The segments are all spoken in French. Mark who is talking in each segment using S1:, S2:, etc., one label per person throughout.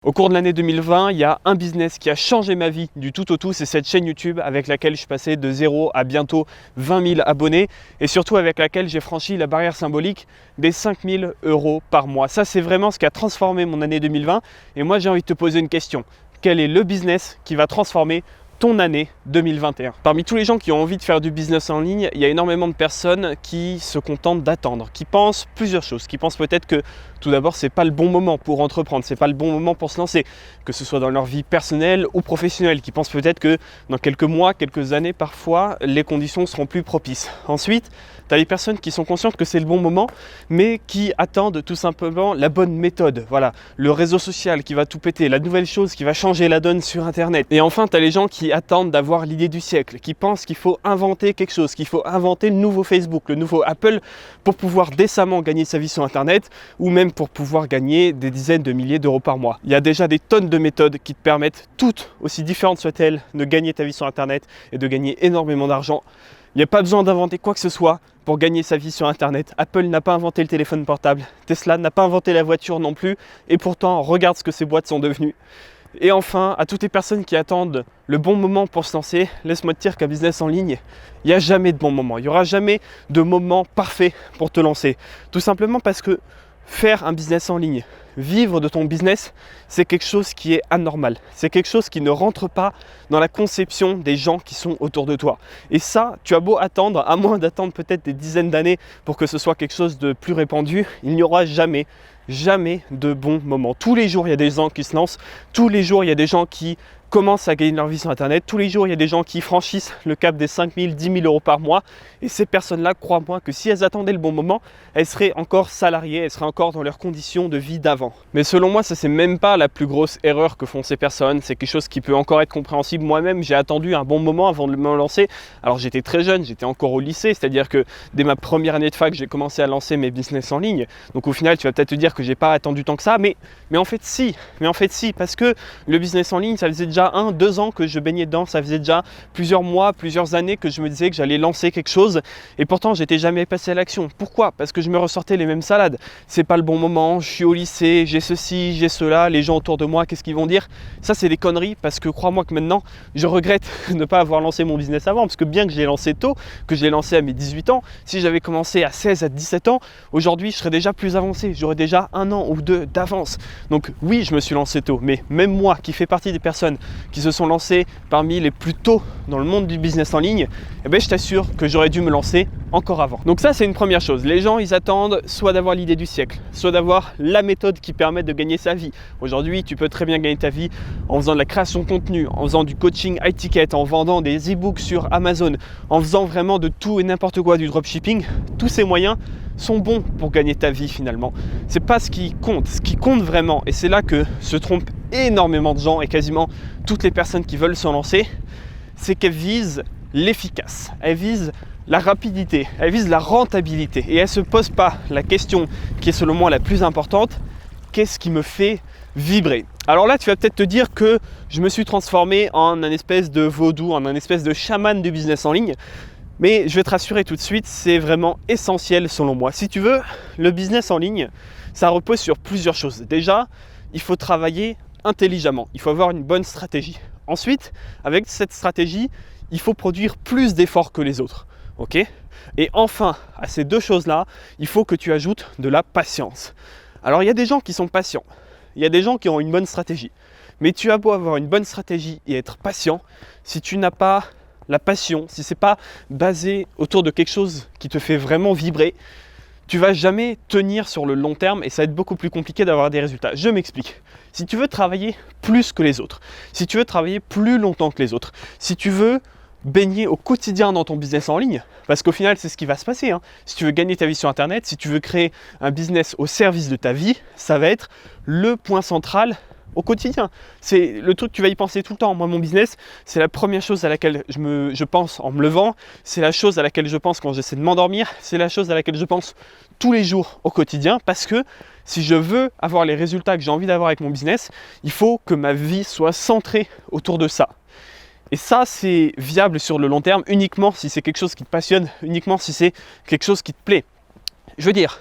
S1: Au cours de l'année 2020, il y a un business qui a changé ma vie du tout au tout, c'est cette chaîne YouTube avec laquelle je suis passé de 0 à bientôt 20 000 abonnés et surtout avec laquelle j'ai franchi la barrière symbolique des 5 000 € par mois. Ça, c'est vraiment ce qui a transformé mon année 2020 et moi, j'ai envie de te poser une question. Quel est le business qui va transformer ton année 2021? Parmi tous les gens qui ont envie de faire du business en ligne, il y a énormément de personnes qui se contentent d'attendre, qui pensent plusieurs choses, qui pensent peut-être que tout d'abord c'est pas le bon moment pour entreprendre, c'est pas le bon moment pour se lancer, que ce soit dans leur vie personnelle ou professionnelle, qui pensent peut-être que dans quelques mois, quelques années parfois, les conditions seront plus propices. Ensuite, tu as les personnes qui sont conscientes que c'est le bon moment, mais qui attendent tout simplement la bonne méthode. Voilà, le réseau social qui va tout péter, la nouvelle chose qui va changer la donne sur Internet. Et enfin, tu as les gens qui attendent d'avoir l'idée du siècle, qui pensent qu'il faut inventer quelque chose, qu'il faut inventer le nouveau Facebook, le nouveau Apple pour pouvoir décemment gagner sa vie sur Internet ou même pour pouvoir gagner des dizaines de milliers d'euros par mois. Il y a déjà des tonnes de méthodes qui te permettent, toutes aussi différentes soient-elles, de gagner ta vie sur Internet et de gagner énormément d'argent. Il n'y a pas besoin d'inventer quoi que ce soit pour gagner sa vie sur Internet. Apple n'a pas inventé le téléphone portable, Tesla n'a pas inventé la voiture non plus, et pourtant, regarde ce que ces boîtes sont devenues. Et enfin, à toutes les personnes qui attendent le bon moment pour se lancer, laisse-moi te dire qu'un business en ligne, il n'y a jamais de bon moment. Il n'y aura jamais de moment parfait pour te lancer. Tout simplement parce que faire un business en ligne, vivre de ton business, c'est quelque chose qui est anormal. C'est quelque chose qui ne rentre pas dans la conception des gens qui sont autour de toi. Et ça, tu as beau attendre, à moins d'attendre peut-être des dizaines d'années pour que ce soit quelque chose de plus répandu, il n'y aura jamais de bon moment. Tous les jours, il y a des gens qui se lancent. Tous les jours, il y a des gens qui commencent à gagner leur vie sur Internet. Tous les jours, il y a des gens qui franchissent le cap des 5 000, 10 000 € par mois. Et ces personnes-là, crois-moi que si elles attendaient le bon moment, elles seraient encore salariées, elles seraient encore dans leurs conditions de vie d'avant. Mais selon moi, ça c'est même pas la plus grosse erreur que font ces personnes. C'est quelque chose qui peut encore être compréhensible. Moi-même, j'ai attendu un bon moment avant de me lancer. Alors j'étais très jeune, j'étais encore au lycée, c'est-à-dire que dès ma première année de fac, j'ai commencé à lancer mes business en ligne. Donc au final, tu vas peut-être te dire que j'ai pas attendu tant que ça, mais en fait si, parce que le business en ligne, ça faisait déjà 1-2 ans que je baignais dedans, ça faisait déjà plusieurs mois, plusieurs années que je me disais que j'allais lancer quelque chose et pourtant j'étais jamais passé à l'action. Pourquoi? Parce que je me ressortais les mêmes salades. C'est pas le bon moment, je suis au lycée, j'ai ceci, j'ai cela, les gens autour de moi, qu'est-ce qu'ils vont dire? Ça c'est des conneries parce que crois-moi que maintenant je regrette de ne pas avoir lancé mon business avant parce que bien que je l'ai lancé tôt, que je l'ai lancé à mes 18 ans, si j'avais commencé à 16, à 17 ans, aujourd'hui je serais déjà plus avancé, j'aurais déjà 1 an ou 2 d'avance. Donc oui, je me suis lancé tôt, mais même moi qui fais partie des personnes qui se sont lancés parmi les plus tôt dans le monde du business en ligne, eh ben, je t'assure que j'aurais dû me lancer encore avant. Donc ça, c'est une première chose. Les gens, ils attendent soit d'avoir l'idée du siècle, soit d'avoir la méthode qui permet de gagner sa vie. Aujourd'hui, tu peux très bien gagner ta vie en faisant de la création de contenu, en faisant du coaching high ticket, en vendant des e-books sur Amazon, en faisant vraiment de tout et n'importe quoi, du dropshipping. Tous ces moyens sont bons pour gagner ta vie finalement. C'est pas ce qui compte. Ce qui compte vraiment, et c'est là que se trompent énormément de gens et quasiment toutes les personnes qui veulent se lancer, c'est qu'elles visent l'efficace, elles visent la rapidité, elles visent la rentabilité et elles ne se posent pas la question qui est selon moi la plus importante: qu'est-ce qui me fait vibrer? Alors là, tu vas peut-être te dire que je me suis transformé en un espèce de vaudou, en un espèce de chaman du business en ligne. Mais je vais te rassurer tout de suite, c'est vraiment essentiel selon moi. Si tu veux, le business en ligne, ça repose sur plusieurs choses. Déjà, il faut travailler intelligemment, il faut avoir une bonne stratégie. Ensuite, avec cette stratégie, il faut produire plus d'efforts que les autres. Ok ? Et enfin, à ces deux choses-là, il faut que tu ajoutes de la patience. Alors, il y a des gens qui sont patients, il y a des gens qui ont une bonne stratégie. Mais tu as beau avoir une bonne stratégie et être patient, si tu n'as pas la passion, si ce n'est pas basé autour de quelque chose qui te fait vraiment vibrer, tu ne vas jamais tenir sur le long terme et ça va être beaucoup plus compliqué d'avoir des résultats. Je m'explique. Si tu veux travailler plus que les autres, si tu veux travailler plus longtemps que les autres, si tu veux baigner au quotidien dans ton business en ligne, parce qu'au final c'est ce qui va se passer, hein. Si tu veux gagner ta vie sur Internet, si tu veux créer un business au service de ta vie, ça va être le point central au quotidien. C'est le truc, tu vas y penser tout le temps. Moi, mon business, c'est la première chose à laquelle je pense en me levant, c'est la chose à laquelle je pense quand j'essaie de m'endormir, c'est la chose à laquelle je pense tous les jours au quotidien, parce que si je veux avoir les résultats que j'ai envie d'avoir avec mon business, il faut que ma vie soit centrée autour de ça. Et ça, c'est viable sur le long terme uniquement si c'est quelque chose qui te passionne, uniquement si c'est quelque chose qui te plaît. Je veux dire,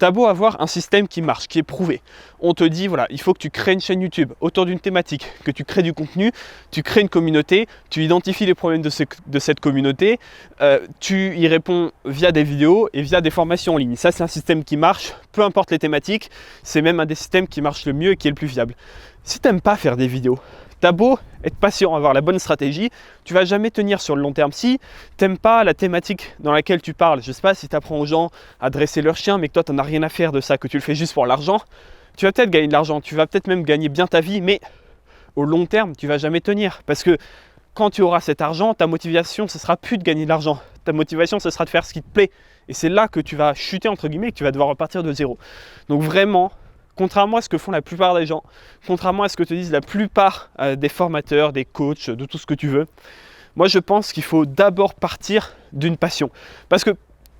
S1: T'as beau avoir un système qui marche, qui est prouvé. On te dit, voilà, il faut que tu crées une chaîne YouTube autour d'une thématique, que tu crées du contenu, tu crées une communauté, tu identifies les problèmes de cette communauté, tu y réponds via des vidéos et via des formations en ligne. Ça, c'est un système qui marche, peu importe les thématiques, c'est même un des systèmes qui marche le mieux et qui est le plus viable. Si tu n'aimes pas faire des vidéos, t'as beau être patient, avoir la bonne stratégie, tu vas jamais tenir sur le long terme. Si t'aimes pas la thématique dans laquelle tu parles, je sais pas si tu apprends aux gens à dresser leur chien, mais que toi t'en as rien à faire de ça, que tu le fais juste pour l'argent, tu vas peut-être gagner de l'argent, tu vas peut-être même gagner bien ta vie, mais au long terme, tu vas jamais tenir. Parce que quand tu auras cet argent, ta motivation, ce sera plus de gagner de l'argent. Ta motivation, ce sera de faire ce qui te plaît. Et c'est là que tu vas chuter, entre guillemets, et que tu vas devoir repartir de zéro. Donc vraiment, contrairement à ce que font la plupart des gens, contrairement à ce que te disent la plupart des formateurs, des coachs, de tout ce que tu veux, moi je pense qu'il faut d'abord partir d'une passion. Parce que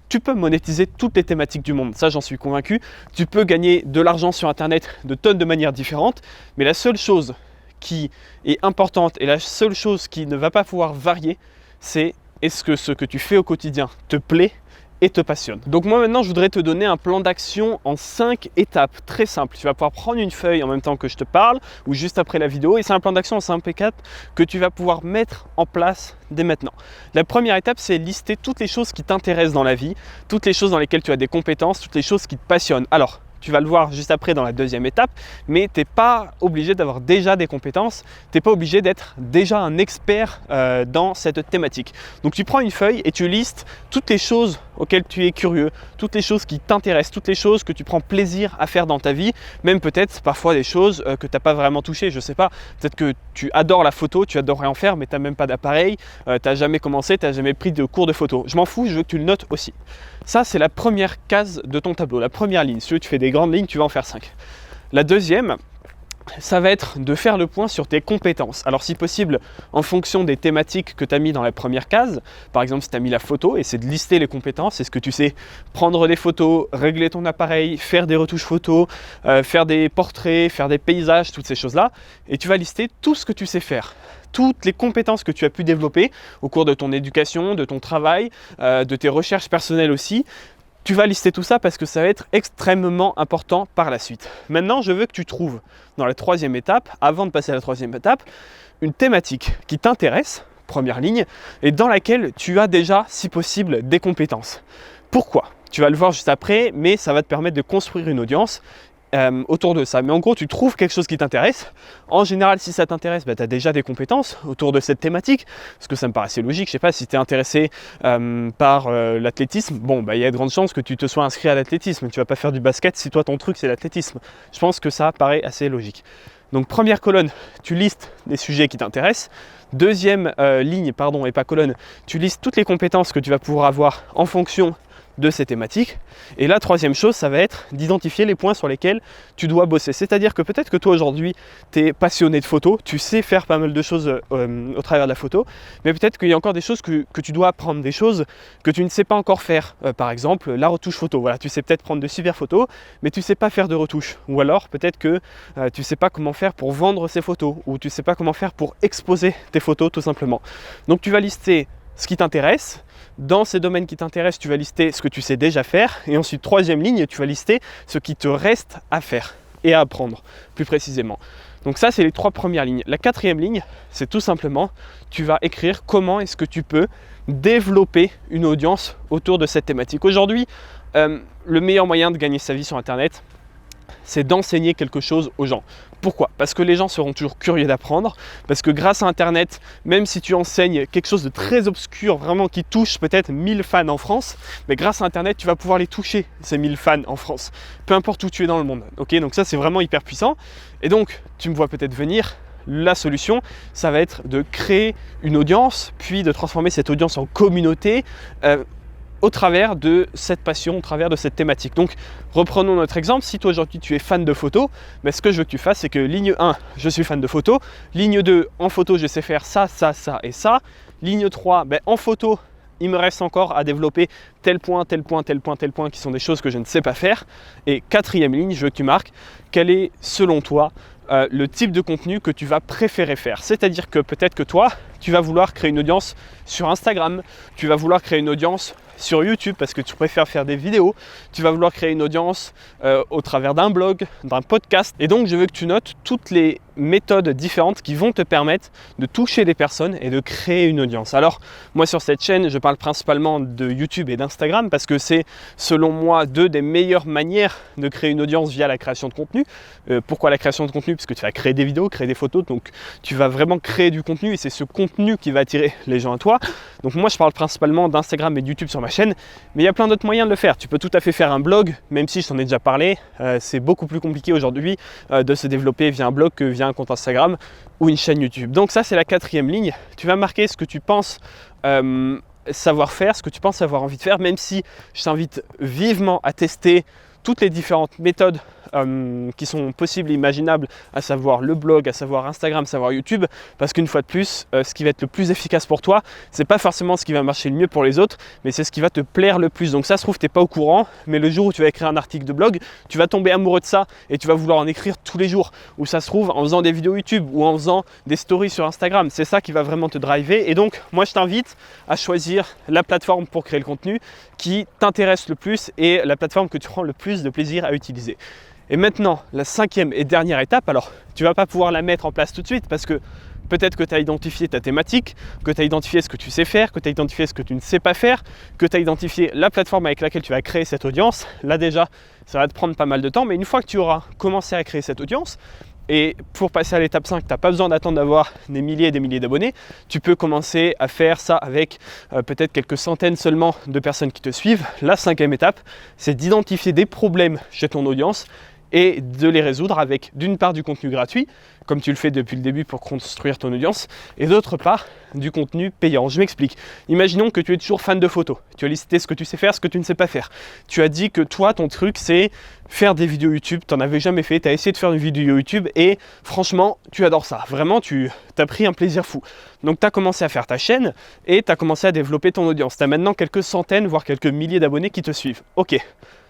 S1: tu peux monétiser toutes les thématiques du monde, ça j'en suis convaincu. Tu peux gagner de l'argent sur Internet de tonnes de manières différentes, mais la seule chose qui est importante et la seule chose qui ne va pas pouvoir varier, c'est est-ce que ce que tu fais au quotidien te plaît et te passionne. Donc moi maintenant je voudrais te donner un plan d'action en 5 étapes très simples. Tu vas pouvoir prendre une feuille en même temps que je te parle ou juste après la vidéo et c'est un plan d'action en 5 étapes que tu vas pouvoir mettre en place dès maintenant. La première étape, c'est lister toutes les choses qui t'intéressent dans la vie, toutes les choses dans lesquelles tu as des compétences, toutes les choses qui te passionnent. Alors, tu vas le voir juste après dans la deuxième étape, mais tu n'es pas obligé d'avoir déjà des compétences, tu n'es pas obligé d'être déjà un expert dans cette thématique. Donc tu prends une feuille et tu listes toutes les choses auxquelles tu es curieux, toutes les choses qui t'intéressent, toutes les choses que tu prends plaisir à faire dans ta vie, même peut-être parfois des choses que tu n'as pas vraiment touchées, je ne sais pas, peut-être que tu adores la photo, tu adorerais en faire, mais tu n'as même pas d'appareil, tu n'as jamais commencé, tu n'as jamais pris de cours de photo. Je m'en fous, je veux que tu le notes aussi. Ça, c'est la première case de ton tableau, la première ligne. Si tu fais des grandes lignes, tu vas en faire 5. La deuxième, ça va être de faire le point sur tes compétences. Alors si possible, en fonction des thématiques que tu as mis dans la première case, par exemple si tu as mis la photo, et c'est de lister les compétences, c'est ce que tu sais prendre des photos, régler ton appareil, faire des retouches photos, faire des portraits, faire des paysages, toutes ces choses-là, et tu vas lister tout ce que tu sais faire. Toutes les compétences que tu as pu développer au cours de ton éducation, de ton travail, de tes recherches personnelles aussi. Tu vas lister tout ça parce que ça va être extrêmement important par la suite. Maintenant, je veux que tu trouves dans la troisième étape, avant de passer à la troisième étape, une thématique qui t'intéresse, première ligne, et dans laquelle tu as déjà, si possible, des compétences. Pourquoi ? Tu vas le voir juste après, mais ça va te permettre de construire une audience autour de ça. Mais en gros, tu trouves quelque chose qui t'intéresse. En général, si ça t'intéresse, tu as déjà des compétences autour de cette thématique, parce que ça me paraissait logique. Je sais pas, si tu es intéressé par l'athlétisme, bon, il y a de grandes chances que tu te sois inscrit à l'athlétisme. Tu vas pas faire du basket si toi, ton truc, c'est l'athlétisme. Je pense que ça paraît assez logique. Donc, première colonne, tu listes les sujets qui t'intéressent. Deuxième ligne, pardon, et pas colonne, tu listes toutes les compétences que tu vas pouvoir avoir en fonction de ces thématiques. Et la troisième chose, ça va être d'identifier les points sur lesquels tu dois bosser. C'est-à-dire que peut-être que toi aujourd'hui, tu es passionné de photo, tu sais faire pas mal de choses au travers de la photo, mais peut-être qu'il y a encore des choses que tu dois apprendre, des choses que tu ne sais pas encore faire. Par exemple, la retouche photo. Voilà, tu sais peut-être prendre de super photos, mais tu ne sais pas faire de retouche. Ou alors peut-être que tu ne sais pas comment faire pour vendre ces photos, ou tu ne sais pas comment faire pour exposer tes photos tout simplement. Donc tu vas lister ce qui t'intéresse. Dans ces domaines qui t'intéressent, tu vas lister ce que tu sais déjà faire. Et ensuite, troisième ligne, tu vas lister ce qui te reste à faire et à apprendre, plus précisément. Donc ça, c'est les 3 premières lignes. La 4e ligne, c'est tout simplement, tu vas écrire comment est-ce que tu peux développer une audience autour de cette thématique. Aujourd'hui, le meilleur moyen de gagner sa vie sur Internet, c'est d'enseigner quelque chose aux gens. Pourquoi ? Parce que les gens seront toujours curieux d'apprendre, parce que grâce à Internet, même si tu enseignes quelque chose de très obscur, vraiment qui touche peut-être 1000 fans en France, mais grâce à Internet, tu vas pouvoir les toucher, ces 1000 fans en France, peu importe où tu es dans le monde. Okay ? Donc ça, c'est vraiment hyper puissant. Et donc, tu me vois peut-être venir, la solution, ça va être de créer une audience, puis de transformer cette audience en communauté, au travers de cette passion, au travers de cette thématique. Donc, reprenons notre exemple. Si toi aujourd'hui tu es fan de photo, ce que je veux que tu fasses, c'est que ligne 1, je suis fan de photo. Ligne 2, en photo, je sais faire ça, ça, ça et ça. Ligne 3, en photo, il me reste encore à développer tel point, tel point, tel point, tel point, qui sont des choses que je ne sais pas faire. Et 4e ligne, je veux que tu marques quel est, selon toi, le type de contenu que tu vas préférer faire. C'est-à-dire que peut-être que toi, tu vas vouloir créer une audience sur Instagram, tu vas vouloir créer une audience sur YouTube parce que tu préfères faire des vidéos, tu vas vouloir créer une audience au travers d'un blog, d'un podcast. Et donc je veux que tu notes toutes les méthodes différentes qui vont te permettre de toucher des personnes et de créer une audience. Alors moi sur cette chaîne, je parle principalement de YouTube et d'Instagram parce que c'est selon moi deux des meilleures manières de créer une audience via la création de contenu. Pourquoi la création de contenu? Parce que tu vas créer des vidéos, créer des photos, donc tu vas vraiment créer du contenu et c'est ce contenu qui va attirer les gens à toi. Donc moi je parle principalement d'Instagram et de YouTube sur ma chaîne, mais il y a plein d'autres moyens de le faire. Tu peux tout à fait faire un blog, même si je t'en ai déjà parlé, c'est beaucoup plus compliqué aujourd'hui de se développer via un blog que via un compte Instagram ou une chaîne YouTube. Donc ça c'est la quatrième ligne. Tu vas marquer ce que tu penses savoir faire, ce que tu penses avoir envie de faire, même si je t'invite vivement à tester toutes les différentes méthodes qui sont possibles et imaginables, à savoir le blog, à savoir Instagram, à savoir YouTube, parce qu'une fois de plus, ce qui va être le plus efficace pour toi, c'est pas forcément ce qui va marcher le mieux pour les autres, mais c'est ce qui va te plaire le plus. Donc ça se trouve, tu n'es pas au courant, mais le jour où tu vas écrire un article de blog, tu vas tomber amoureux de ça et tu vas vouloir en écrire tous les jours. Ou ça se trouve, en faisant des vidéos YouTube ou en faisant des stories sur Instagram, c'est ça qui va vraiment te driver. Et donc, moi, je t'invite à choisir la plateforme pour créer le contenu qui t'intéresse le plus et la plateforme que tu prends le plus de plaisir à utiliser. Et maintenant, la cinquième et dernière étape, alors tu ne vas pas pouvoir la mettre en place tout de suite parce que peut-être que tu as identifié ta thématique, que tu as identifié ce que tu sais faire, que tu as identifié ce que tu ne sais pas faire, que tu as identifié la plateforme avec laquelle tu vas créer cette audience. Là déjà, ça va te prendre pas mal de temps, mais une fois que tu auras commencé à créer cette audience, et pour passer à l'étape 5, tu n'as pas besoin d'attendre d'avoir des milliers et des milliers d'abonnés. Tu peux commencer à faire ça avec peut-être quelques centaines seulement de personnes qui te suivent. La cinquième étape, c'est d'identifier des problèmes chez ton audience et de les résoudre avec d'une part du contenu gratuit, comme tu le fais depuis le début pour construire ton audience, et d'autre part du contenu payant. Je m'explique. Imaginons que tu es toujours fan de photos. Tu as listé ce que tu sais faire, ce que tu ne sais pas faire. Tu as dit que toi, ton truc, c'est faire des vidéos YouTube. Tu n'en avais jamais fait. Tu as essayé de faire une vidéo YouTube et franchement, tu adores ça. Vraiment, tu as pris un plaisir fou. Donc, tu as commencé à faire ta chaîne et tu as commencé à développer ton audience. Tu as maintenant quelques centaines, voire quelques milliers d'abonnés qui te suivent. Ok.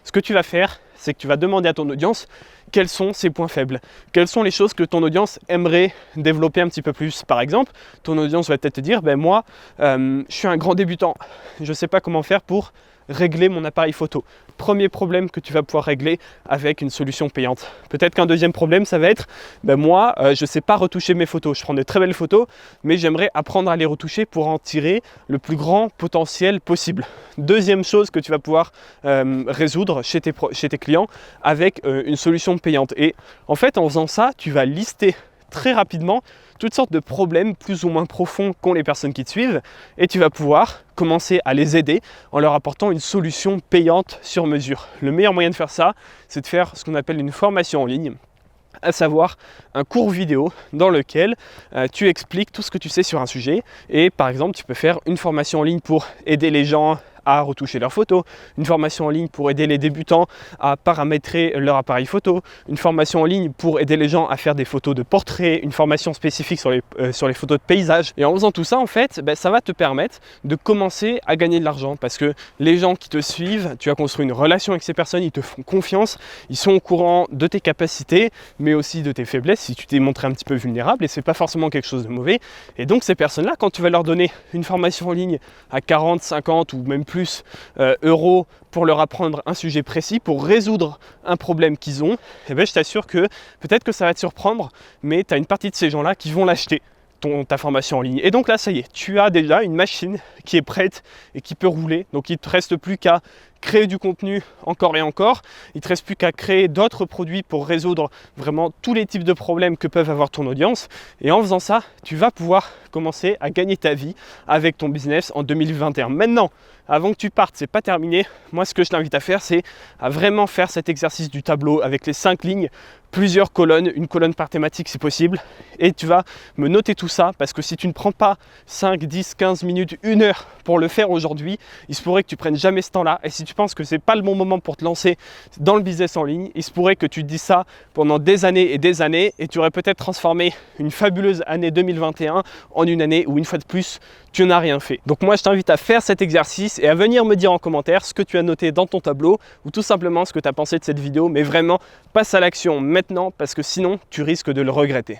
S1: Ce que tu vas faire, c'est que tu vas demander à ton audience quels sont ses points faibles, quelles sont les choses que ton audience aimerait développer un petit peu plus. Par exemple, ton audience va peut-être te dire, ben moi, je suis un grand débutant, je ne sais pas comment faire pour régler mon appareil photo. Premier problème que tu vas pouvoir régler avec une solution payante. Peut-être qu'un deuxième problème, ça va être, ben moi, je ne sais pas retoucher mes photos. Je prends de très belles photos, mais j'aimerais apprendre à les retoucher pour en tirer le plus grand potentiel possible. Deuxième chose que tu vas pouvoir résoudre chez tes clients avec une solution payante. Et en fait, en faisant ça, tu vas lister très rapidement toutes sortes de problèmes plus ou moins profonds qu'ont les personnes qui te suivent et tu vas pouvoir commencer à les aider en leur apportant une solution payante sur mesure. Le meilleur moyen de faire ça, c'est de faire ce qu'on appelle une formation en ligne, à savoir un cours vidéo dans lequel tu expliques tout ce que tu sais sur un sujet et par exemple tu peux faire une formation en ligne pour aider les gens à retoucher leurs photos, une formation en ligne pour aider les débutants à paramétrer leur appareil photo, une formation en ligne pour aider les gens à faire des photos de portraits, une formation spécifique sur les photos de paysage. Et en faisant tout ça, en fait, ça va te permettre de commencer à gagner de l'argent parce que les gens qui te suivent, tu as construit une relation avec ces personnes, ils te font confiance, ils sont au courant de tes capacités, mais aussi de tes faiblesses si tu t'es montré un petit peu vulnérable et c'est pas forcément quelque chose de mauvais. Et donc ces personnes-là, quand tu vas leur donner une formation en ligne à 40, 50 ou même plus euros pour leur apprendre un sujet précis, pour résoudre un problème qu'ils ont, eh bien, je t'assure que peut-être que ça va te surprendre, mais tu as une partie de ces gens-là qui vont l'acheter, ta formation en ligne. Et donc là, ça y est, tu as déjà une machine qui est prête et qui peut rouler. Donc il ne te reste plus qu'à créer du contenu encore et encore. Il ne te reste plus qu'à créer d'autres produits pour résoudre vraiment tous les types de problèmes que peuvent avoir ton audience. Et en faisant ça, tu vas pouvoir commencer à gagner ta vie avec ton business en 2021. Maintenant, avant que tu partes, c'est pas terminé. Moi, ce que je t'invite à faire, c'est à vraiment faire cet exercice du tableau avec les 5 lignes, plusieurs colonnes, une colonne par thématique si possible. Et tu vas me noter tout ça parce que si tu ne prends pas 5, 10, 15 minutes, 1 heure pour le faire aujourd'hui, il se pourrait que tu prennes jamais ce temps-là. Et si tu penses que c'est pas le bon moment pour te lancer dans le business en ligne, il se pourrait que tu te dises ça pendant des années et tu aurais peut-être transformé une fabuleuse année 2021 en une année où une fois de plus, tu n'as rien fait. Donc moi, je t'invite à faire cet exercice et à venir me dire en commentaire ce que tu as noté dans ton tableau ou tout simplement ce que tu as pensé de cette vidéo. Mais vraiment, passe à l'action maintenant parce que sinon, tu risques de le regretter.